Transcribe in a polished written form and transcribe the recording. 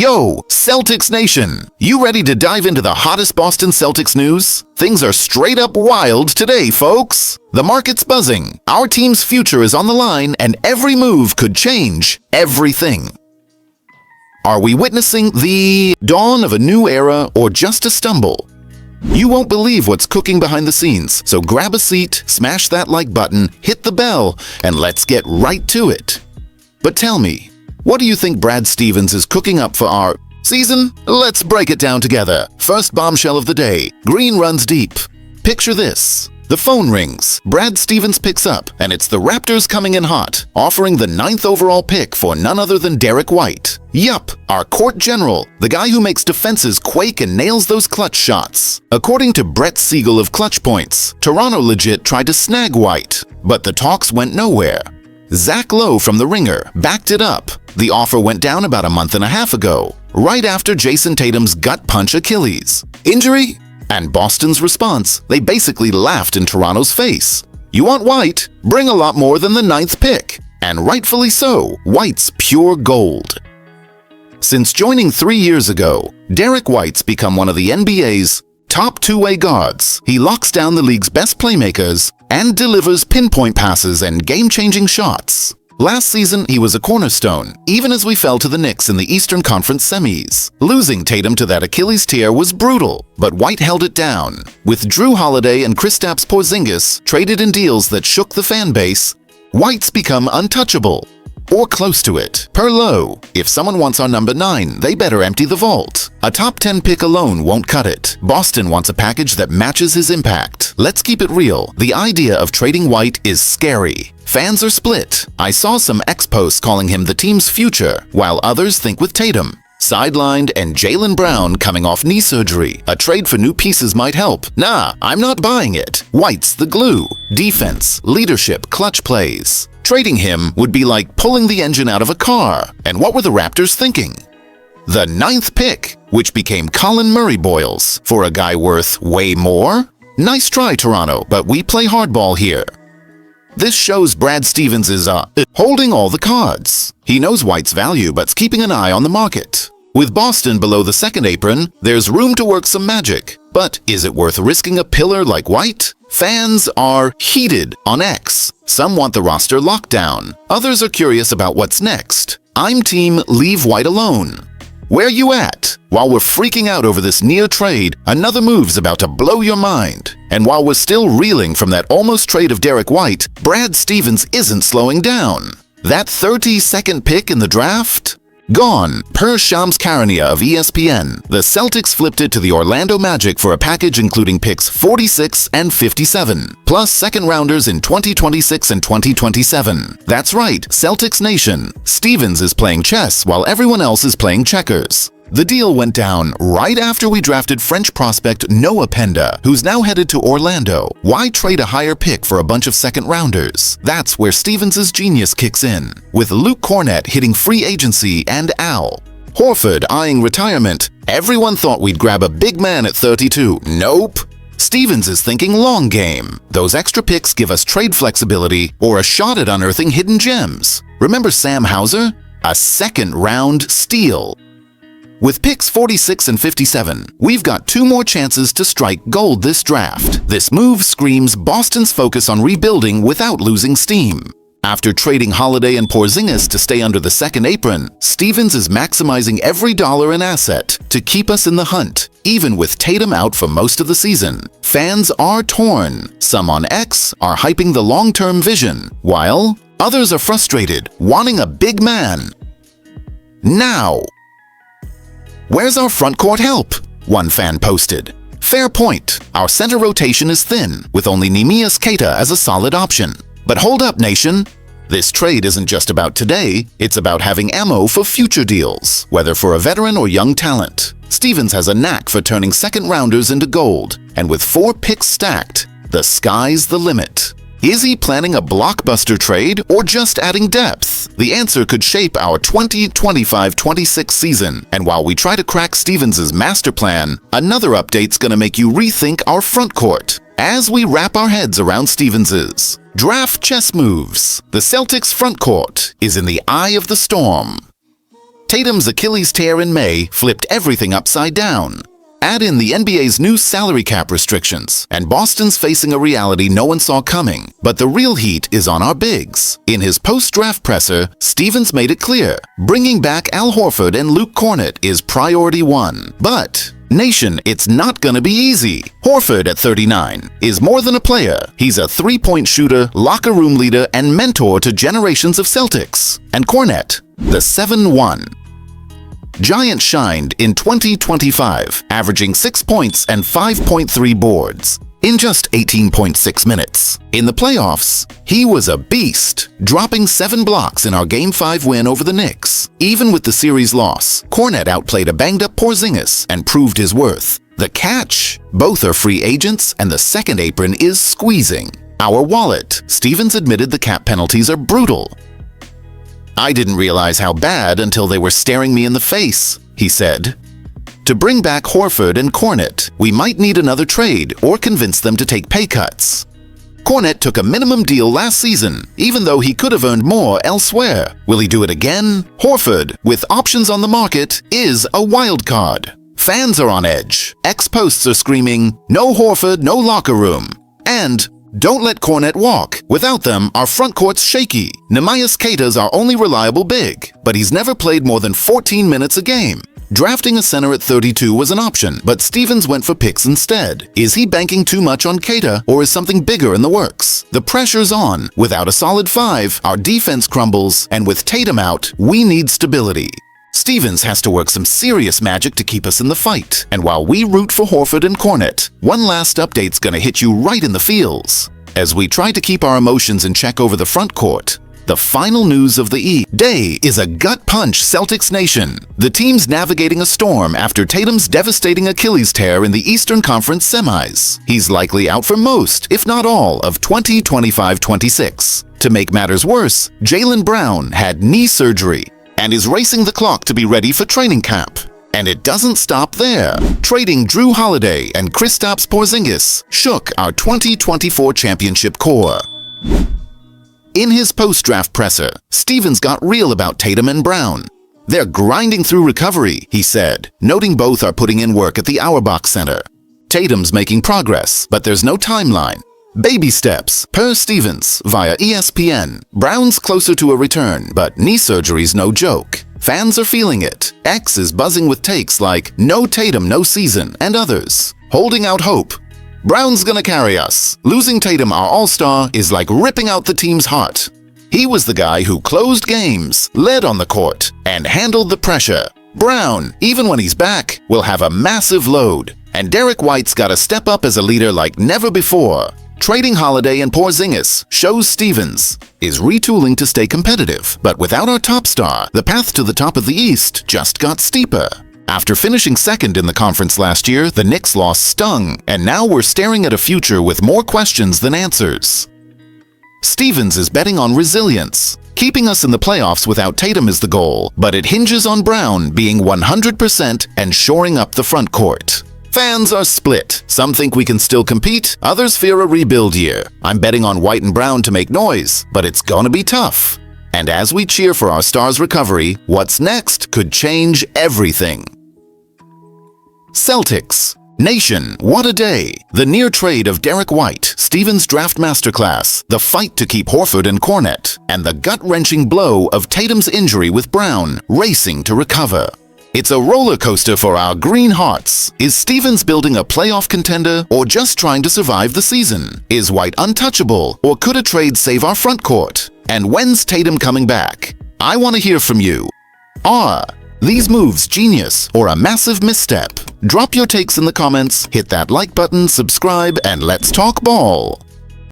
Yo, Celtics Nation! You ready to dive into the hottest Boston Celtics news? Things are straight up wild today, folks! The market's buzzing, our team's future is on the line, and every move could change everything. Are we witnessing the dawn of a new era or just a stumble? You won't believe what's cooking behind the scenes, so grab a seat, smash that like button, hit the bell, and let's get right to it. But tell me, what do you think Brad Stevens is cooking up for our season? Let's break it down together. First bombshell of the day, Green runs deep. Picture this. The phone rings, Brad Stevens picks up, and it's the Raptors coming in hot, offering the 9th overall pick for none other than Derrick White. Yup, our court general, the guy who makes defenses quake and nails those clutch shots. According to Brett Siegel of Clutch Points, Toronto legit tried to snag White, but the talks went nowhere. Zach Lowe from The Ringer backed it up. The offer went down about a month and a half ago, right after Jason Tatum's gut punch Achilles. Injury? And Boston's response, they basically laughed in Toronto's face. You want White? Bring a lot more than the 9th pick. And rightfully so, White's pure gold. Since joining 3 years ago, Derrick White's become one of the NBA's top two-way guards. He locks down the league's best playmakers and delivers pinpoint passes and game-changing shots. Last season, he was a cornerstone, even as we fell to the Knicks in the Eastern Conference semis. Losing Tatum to that Achilles tear was brutal, but White held it down. With Drew Holiday and Kristaps Porzingis traded in deals that shook the fan base, White's become untouchable. Or close to it. Per Lowe, if someone wants our number 9, they better empty the vault. A top 10 pick alone won't cut it. Boston wants a package that matches his impact. Let's keep it real. The idea of trading White is scary. Fans are split. I saw some ex-posts calling him the team's future, while others think with Tatum sidelined and Jaylen Brown coming off knee surgery, a trade for new pieces might help. Nah, I'm not buying it. White's the glue. Defense, leadership, clutch plays. Trading him would be like pulling the engine out of a car. And what were the Raptors thinking? The 9th pick, which became Colin Murray Boyles, for a guy worth way more? Nice try, Toronto, but we play hardball here. This shows Brad Stevens is holding all the cards. He knows White's value, but's keeping an eye on the market. With Boston below the second apron, there's room to work some magic. But is it worth risking a pillar like White? Fans are heated on X. Some want the roster locked down. Others are curious about what's next. I'm team leave White alone. Where you at? While we're freaking out over this near trade, another move's about to blow your mind. And while we're still reeling from that almost trade of Derrick White, Brad Stevens isn't slowing down. That 32nd pick in the draft? Gone. Per Shams Charania of ESPN, the Celtics flipped it to the Orlando Magic for a package including picks 46 and 57, plus second-rounders in 2026 and 2027. That's right, Celtics Nation. Stevens is playing chess while everyone else is playing checkers. The deal went down right after we drafted French prospect Noah Penda, who's now headed to Orlando. Why trade a higher pick for a bunch of second-rounders? That's where Stevens' genius kicks in, with Luke Cornett hitting free agency and Al Horford eyeing retirement. Everyone thought we'd grab a big man at 32. Nope. Stevens is thinking long game. Those extra picks give us trade flexibility or a shot at unearthing hidden gems. Remember Sam Hauser? A second-round steal. With picks 46 and 57, we've got 2 more chances to strike gold this draft. This move screams Boston's focus on rebuilding without losing steam. After trading Holiday and Porzingis to stay under the second apron, Stevens is maximizing every dollar and asset to keep us in the hunt, even with Tatum out for most of the season. Fans are torn. Some on X are hyping the long-term vision, while others are frustrated, wanting a big man now. Where's our front court help? One fan posted. Fair point. Our center rotation is thin, with only Neemias Queta as a solid option. But hold up, nation. This trade isn't just about today, it's about having ammo for future deals, whether for a veteran or young talent. Stevens has a knack for turning second-rounders into gold, and with 4 picks stacked, the sky's the limit. Is he planning a blockbuster trade or just adding depth? The answer could shape our 2025-26 season, and while we try to crack Stevens' master plan, another update's gonna make you rethink our front court. As we wrap our heads around Stevens' draft chess moves, the Celtics front court is in the eye of the storm. Tatum's Achilles tear in May flipped everything upside down. Add in the NBA's new salary cap restrictions, and Boston's facing a reality no one saw coming. But the real heat is on our bigs. In his post-draft presser, Stevens made it clear, bringing back Al Horford and Luke Kornet is priority one. But nation, it's not gonna be easy. Horford at 39 is more than a player. He's a three-point shooter, locker room leader, and mentor to generations of Celtics. And Kornet, the 7-1. Giant shined in 2025, averaging 6 points and 5.3 boards in just 18.6 minutes. In the playoffs, he was a beast, dropping 7 blocks in our Game 5 win over the Knicks. Even with the series loss, Kornet outplayed a banged-up Porzingis and proved his worth. The catch? Both are free agents, and the second apron is squeezing. Our wallet. Stevens admitted the cap penalties are brutal. I didn't realize how bad until they were staring me in the face, he said. To bring back Horford and Kornet, we might need another trade or convince them to take pay cuts. Kornet took a minimum deal last season, even though he could have earned more elsewhere. Will he do it again? Horford, with options on the market, is a wild card. Fans are on edge. Ex-posts are screaming, "No Horford, no locker room." And don't let Kornet walk. Without them, our front court's shaky. Neemias Queta's our only reliable big, but he's never played more than 14 minutes a game. Drafting a center at 32 was an option, but Stevens went for picks instead. Is he banking too much on Queta, or is something bigger in the works? The pressure's on. Without a solid 5, our defense crumbles, and with Tatum out, we need stability. Stevens has to work some serious magic to keep us in the fight. And while we root for Horford and Kornet, one last update's gonna hit you right in the feels. As we try to keep our emotions in check over the front court, the final news of the day is a gut punch, Celtics Nation. The team's navigating a storm after Tatum's devastating Achilles tear in the Eastern Conference semis. He's likely out for most, if not all, of 2025-26. To make matters worse, Jaylen Brown had knee surgery and is racing the clock to be ready for training camp. And it doesn't stop there. Trading Drew Holiday and Kristaps Porzingis shook our 2024 championship core. In his post-draft presser, Stevens got real about Tatum and Brown. They're grinding through recovery, he said, noting both are putting in work at the Auerbach Center. Tatum's making progress, but there's no timeline. Baby steps, per Stevens, via ESPN. Brown's closer to a return, but knee surgery's no joke. Fans are feeling it. X is buzzing with takes like, "No Tatum, no season," and others. Holding out hope. Brown's gonna carry us. Losing Tatum, our all-star, is like ripping out the team's heart. He was the guy who closed games, led on the court, and handled the pressure. Brown, even when he's back, will have a massive load. And Derrick White's gotta step up as a leader like never before. Trading Holiday and Porzingis shows Stevens is retooling to stay competitive, but without our top star, the path to the top of the East just got steeper. After finishing second in the conference last year, the Knicks loss stung, and now we're staring at a future with more questions than answers. Stevens is betting on resilience. Keeping us in the playoffs without Tatum is the goal, but it hinges on Brown being 100% and shoring up the front court. Fans are split. Some think we can still compete, others fear a rebuild year. I'm betting on White and Brown to make noise, but it's gonna be tough. And as we cheer for our stars' recovery, what's next could change everything. Celtics Nation, what a day! The near trade of Derrick White, Stevens' draft masterclass, the fight to keep Horford and Kornet, and the gut-wrenching blow of Tatum's injury with Brown racing to recover. It's a roller coaster for our green hearts. Is Stevens building a playoff contender or just trying to survive the season? Is White untouchable or could a trade save our front court? And when's Tatum coming back? I want to hear from you. Are these moves genius or a massive misstep? Drop your takes in the comments, hit that like button, subscribe, and let's talk ball.